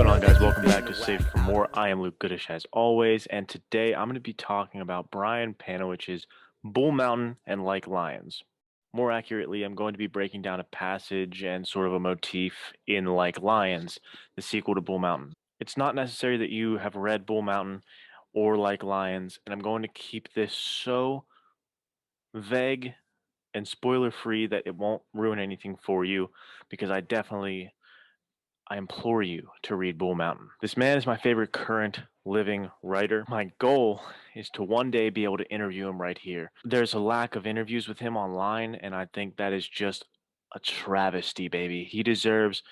going on, guys? Welcome back to Save for More. I am Luke Goodish as always, and today I'm going to be talking about Brian Panowich's Bull Mountain and Like Lions. More accurately, I'm going to be breaking down a passage and sort of a motif in Like Lions, the sequel to Bull Mountain. It's not necessary that you have read Bull Mountain or Like Lions, and I'm going to keep this so vague and spoiler free that it won't ruin anything for you, because I implore you to read Bull Mountain. This man is my favorite current living writer. My goal is to one day be able to interview him right here. There's a lack of interviews with him online, and I think that is just a travesty, baby. He deserves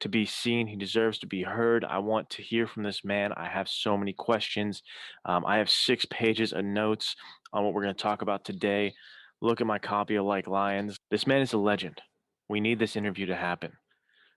to be seen. He deserves to be heard. I want to hear from this man. I have so many questions. I have 6 pages of notes on what we're going to talk about today. Look at my copy of Like Lions. This man is a legend. We need this interview to happen.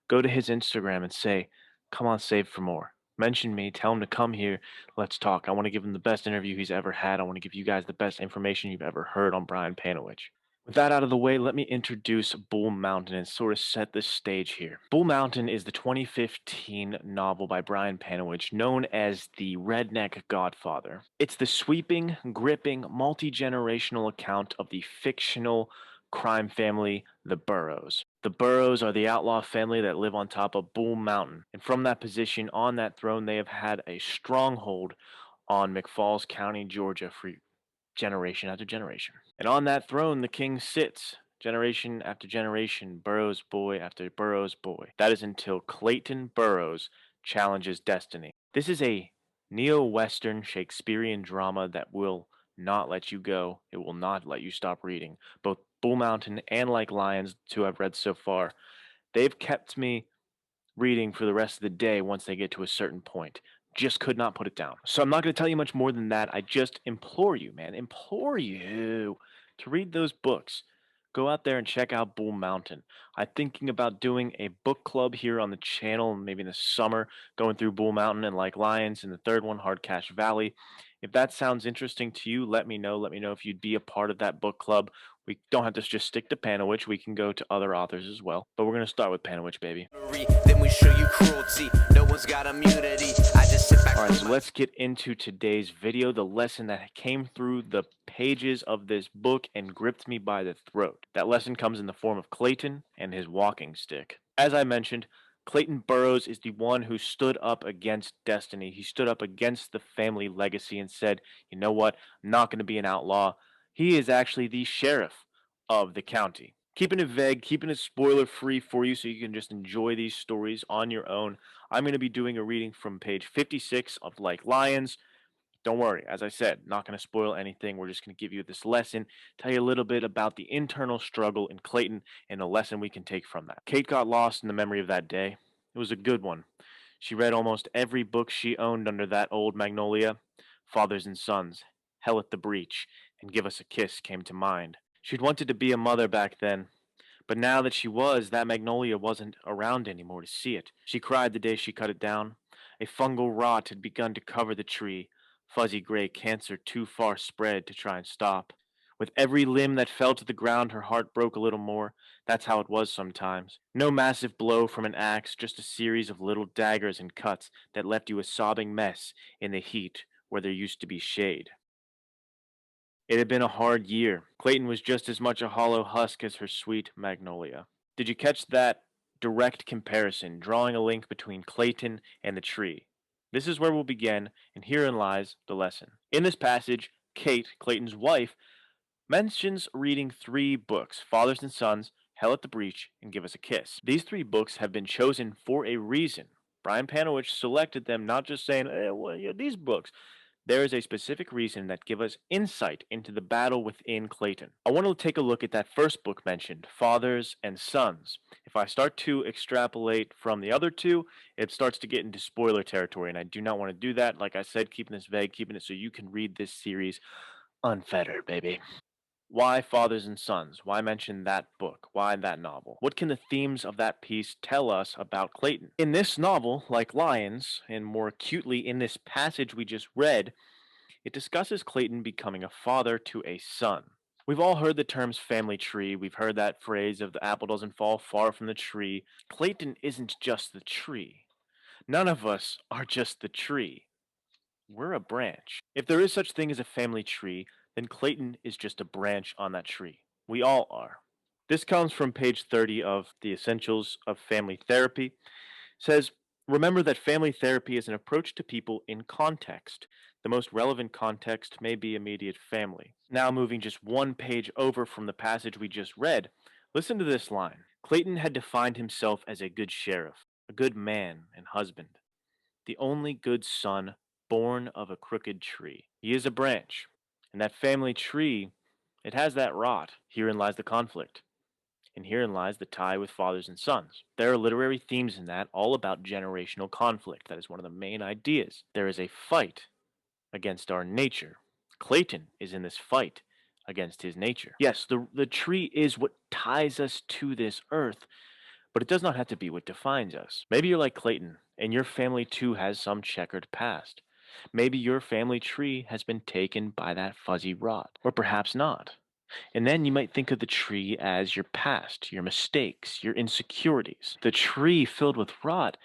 Go to his Instagram and say, "Come on, Save for More." Mention me, tell him to come here. Let's talk. I want to give him the best interview he's ever had. I want to give you guys the best information you've ever heard on Brian Panowitch. With that out of the way, let me introduce Bull Mountain and sort of set the stage here. Bull Mountain is the 2015 novel by Brian Panowitch known as the Redneck Godfather. It's the sweeping, gripping, multi-generational account of the fictional crime family, the Burrows. The Burrows are the outlaw family that live on top of Bull Mountain, and from that position on that throne, they have had a stronghold on McFalls County, Georgia for generation after generation. And on that throne, the king sits generation after generation, Burroughs boy after Burroughs boy. That is until Clayton Burroughs challenges destiny. This is a neo-Western Shakespearean drama that will not let you go. It will not let you stop reading. Both Bull Mountain and Like Lions, the two I've read so far, they've kept me reading for the rest of the day once they get to a certain point. Just could not put it down. So I'm not going to tell you much more than that. I just implore you, man, implore you to read those books. Go out there and check out Bull Mountain. I'm thinking about doing a book club here on the channel, maybe in the summer, going through Bull Mountain and Like Lions, and the third one, Hard Cash Valley. If that sounds interesting to you, let me know. Let me know if you'd be a part of that book club. We don't have to just stick to Panowitch. We can go to other authors as well. But we're going to start with Panowitch, baby. Then we show you cruelty. No one's got immunity. I just sit back. Alright, so let's get into today's video, the lesson that came through the pages of this book and gripped me by the throat. That lesson comes in the form of Clayton and his walking stick. As I mentioned, Clayton Burroughs is the one who stood up against destiny. He stood up against the family legacy and said, "You know what? I'm not going to be an outlaw." He is actually the sheriff of the county. Keeping it vague, keeping it spoiler free for you so you can just enjoy these stories on your own. I'm going to be doing a reading from page 56 of Like Lions. Don't worry, as I said, not going to spoil anything. We're just going to give you this lesson, tell you a little bit about the internal struggle in Clayton and a lesson we can take from that. Kate got lost in the memory of that day. It was a good one. She read almost every book she owned under that old magnolia. Fathers and Sons, Hell at the Breach, and Give Us a Kiss came to mind. She'd wanted to be a mother back then, but now that she was, that magnolia wasn't around anymore to see it. She cried the day she cut it down. A fungal rot had begun to cover the tree, fuzzy gray cancer too far spread to try and stop. With every limb that fell to the ground, her heart broke a little more. That's how it was sometimes. No massive blow from an axe, just a series of little daggers and cuts that left you a sobbing mess in the heat where there used to be shade. It had been a hard year. Clayton was just as much a hollow husk as her sweet magnolia. Did you catch that direct comparison, drawing a link between Clayton and the tree? This is where we'll begin, and herein lies the lesson. In this passage, Kate, Clayton's wife, mentions reading 3 books, Fathers and Sons, Hell at the Breach, and Give Us a Kiss. These 3 books have been chosen for a reason. Brian Panowitch selected them not just saying, well, yeah, these books. There is a specific reason that give us insight into the battle within Clayton. I want to take a look at that first book mentioned, Fathers and Sons. If I start to extrapolate from the other 2, it starts to get into spoiler territory, and I do not want to do that. Like I said, keeping this vague, keeping it so you can read this series unfettered, baby. Why Fathers and Sons? Why mention that book? Why that novel? What can the themes of that piece tell us about Clayton? In this novel, Like Lions, and more acutely in this passage we just read, it discusses Clayton becoming a father to a son. We've all heard the terms family tree. We've heard that phrase of the apple doesn't fall far from the tree. Clayton isn't just the tree. None of us are just the tree. We're a branch. If there is such thing as a family tree, then Clayton is just a branch on that tree. We all are. This comes from page 30 of The Essentials of Family Therapy. Says, remember that family therapy is an approach to people in context. The most relevant context may be immediate family. Now, moving just one page over from the passage we just read, listen to this line. Clayton had defined himself as a good sheriff, a good man and husband, the only good son born of a crooked tree. He is a branch, and that family tree, it has that rot. Herein lies the conflict. And herein lies the tie with fathers and sons. There are literary themes in that all about generational conflict. That is one of the main ideas. There is a fight against our nature. Clayton is in this fight against his nature. Yes, the tree is what ties us to this earth, but it does not have to be what defines us. Maybe you're like Clayton, and your family too has some checkered past. Maybe your family tree has been taken by that fuzzy rot, or perhaps not. And then you might think of the tree as your past, your mistakes, your insecurities. The tree filled with rot,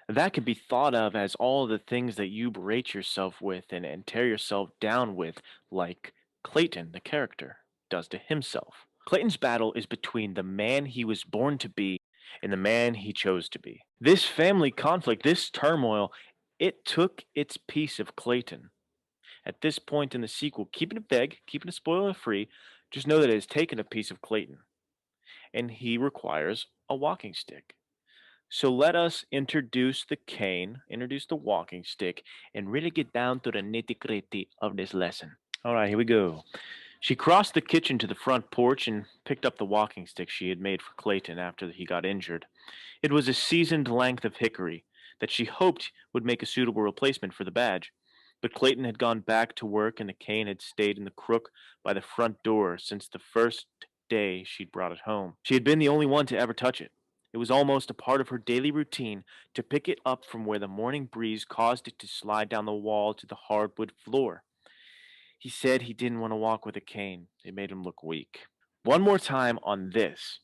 that could be thought of as all the things that you berate yourself with and tear yourself down with, like Clayton, the character, does to himself. Clayton's battle is between the man he was born to be and the man he chose to be. This family conflict, this turmoil, it took its piece of Clayton. At this point in the sequel, keeping it vague, keeping it spoiler free, just know that it has taken a piece of Clayton, and he requires a walking stick. So let us introduce the cane, introduce the walking stick, and really get down to the nitty gritty of this lesson. All right, here we go. She crossed the kitchen to the front porch and picked up the walking stick she had made for Clayton after he got injured. It was a seasoned length of hickory that she hoped would make a suitable replacement for the badge. But Clayton had gone back to work and the cane had stayed in the crook by the front door since the first day she'd brought it home. She had been the only one to ever touch it. It was almost a part of her daily routine to pick it up from where the morning breeze caused it to slide down the wall to the hardwood floor. He said he didn't want to walk with a cane. It made him look weak. One more time on this.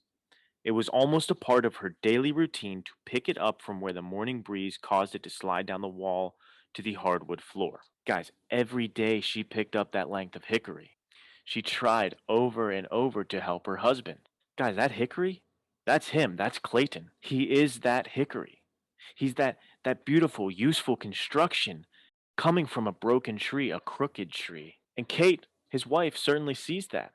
It was almost a part of her daily routine to pick it up from where the morning breeze caused it to slide down the wall to the hardwood floor. Guys, every day she picked up that length of hickory. She tried over and over to help her husband. Guys, that hickory, that's him. That's Clayton. He is that hickory. He's that beautiful, useful construction coming from a broken tree, a crooked tree. And Kate, his wife, certainly sees that.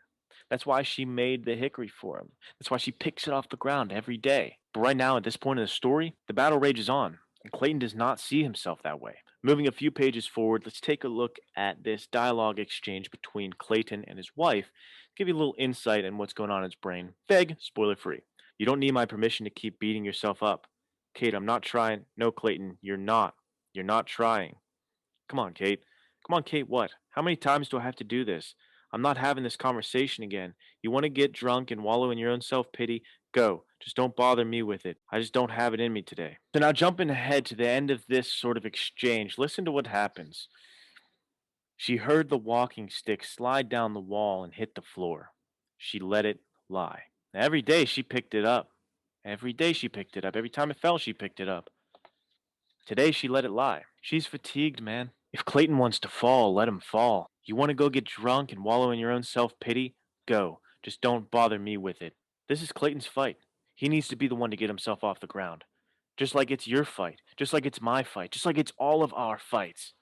That's why she made the hickory for him. That's why she picks it off the ground every day. But right now, at this point in the story, the battle rages on, and Clayton does not see himself that way. Moving a few pages forward, let's take a look at this dialogue exchange between Clayton and his wife, give you a little insight on what's going on in his brain. Vague, spoiler free. You don't need my permission to keep beating yourself up. Kate, I'm not trying. No, Clayton, you're not. You're not trying. Come on, Kate. Come on, Kate, what? How many times do I have to do this? I'm not having this conversation again. You want to get drunk and wallow in your own self pity? Go. Just don't bother me with it. I just don't have it in me today. So now, jumping ahead to the end of this sort of exchange, listen to what happens. She heard the walking stick slide down the wall and hit the floor. She let it lie. Every day she picked it up. Every day she picked it up. Every time it fell, she picked it up. Today she let it lie. She's fatigued, man. If Clayton wants to fall, let him fall. You want to go get drunk and wallow in your own self-pity? Go. Just don't bother me with it. This is Clayton's fight. He needs to be the one to get himself off the ground. Just like it's your fight. Just like it's my fight. Just like it's all of our fights.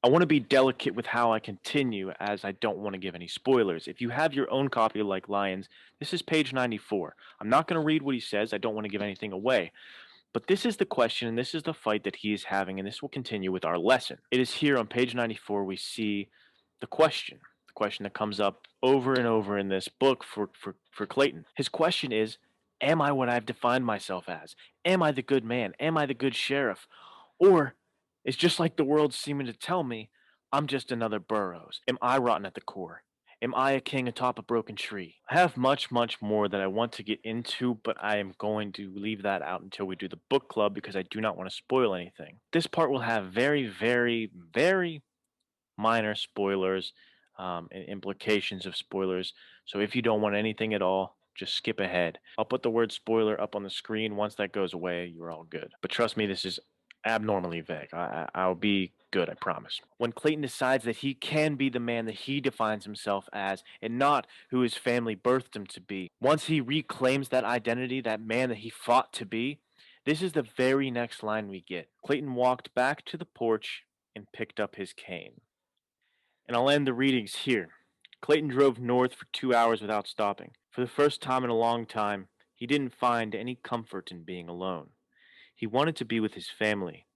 I want to be delicate with how I continue as I don't want to give any spoilers. If you have your own copy of Like Lions, this is page 94. I'm not going to read what he says. I don't want to give anything away. But this is the question, and this is the fight that he is having, and this will continue with our lesson. It is here on page 94 we see the question that comes up over and over in this book for Clayton. His question is, am I what I've defined myself as? Am I the good man? Am I the good sheriff? Or it's just like the world's seeming to tell me, I'm just another Burroughs. Am I rotten at the core? Am I a king atop a broken tree? I have much, much more that I want to get into, but I am going to leave that out until we do the book club because I do not want to spoil anything. This part will have very, very, very minor spoilers and implications of spoilers. So if you don't want anything at all, just skip ahead. I'll put the word spoiler up on the screen. Once that goes away, you're all good. But trust me, this is abnormally vague. I'll be good, I promise. When Clayton decides that he can be the man that he defines himself as and not who his family birthed him to be, once he reclaims that identity, that man that he fought to be, this is the very next line we get. Clayton walked back to the porch and picked up his cane. And I'll end the readings here. Clayton drove north for 2 hours without stopping. For the first time in a long time, he didn't find any comfort in being alone. He wanted to be with his family.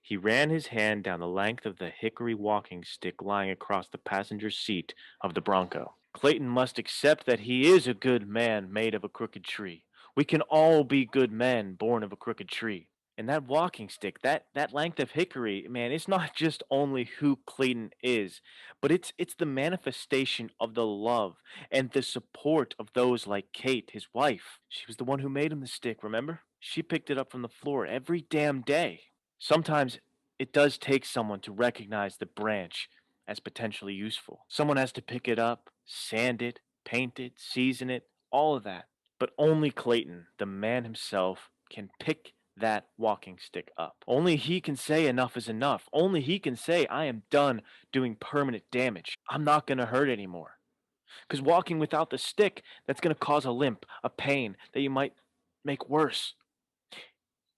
He ran his hand down the length of the hickory walking stick lying across the passenger seat of the Bronco. Clayton must accept that he is a good man made of a crooked tree. We can all be good men born of a crooked tree. And that walking stick, that length of hickory, man, it's not just only who Clayton is, but it's the manifestation of the love and the support of those like Kate, his wife. She was the one who made him the stick, remember? She picked it up from the floor every damn day. Sometimes it does take someone to recognize the branch as potentially useful. Someone has to pick it up, sand it, paint it, season it, all of that. But only Clayton, the man himself, can pick that walking stick up. Only he can say enough is enough. Only he can say, I am done doing permanent damage. I'm not going to hurt anymore. Because walking without the stick, that's going to cause a limp, a pain that you might make worse.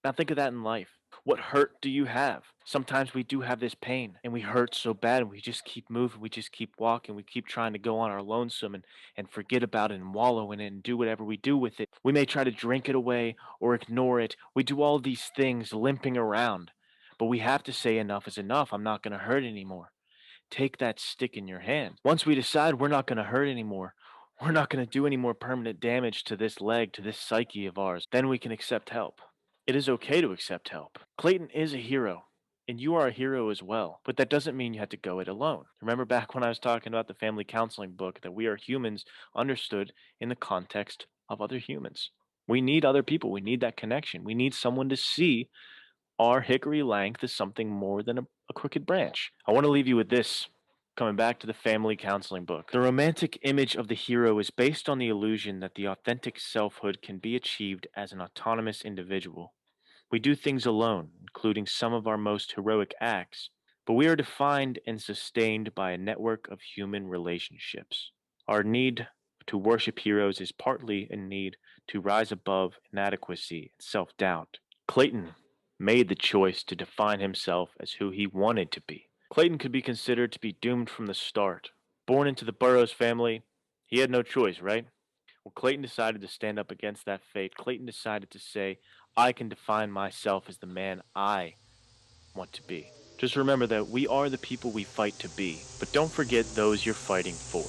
Now think of that in life. What hurt do you have? Sometimes we do have this pain and we hurt so bad and we just keep moving, we just keep walking, we keep trying to go on our lonesome and forget about it and wallow in it and do whatever we do with it. We may try to drink it away or ignore it. We do all these things limping around. But we have to say enough is enough. I'm not going to hurt anymore. Take that stick in your hand. Once we decide we're not going to hurt anymore, we're not going to do any more permanent damage to this leg, to this psyche of ours, then we can accept help. It is okay to accept help. Clayton is a hero, and you are a hero as well, but that doesn't mean you have to go it alone. Remember back when I was talking about the family counseling book that we are humans understood in the context of other humans. We need other people. We need that connection. We need someone to see our hickory length as something more than a crooked branch. I want to leave you with this. Coming back to the family counseling book. The romantic image of the hero is based on the illusion that the authentic selfhood can be achieved as an autonomous individual. We do things alone, including some of our most heroic acts, but we are defined and sustained by a network of human relationships. Our need to worship heroes is partly a need to rise above inadequacy and self doubt. Clayton made the choice to define himself as who he wanted to be. Clayton could be considered to be doomed from the start. Born into the Burroughs family, he had no choice, right? Well, Clayton decided to stand up against that fate. Clayton decided to say, I can define myself as the man I want to be. Just remember that we are the people we fight to be, but don't forget those you're fighting for.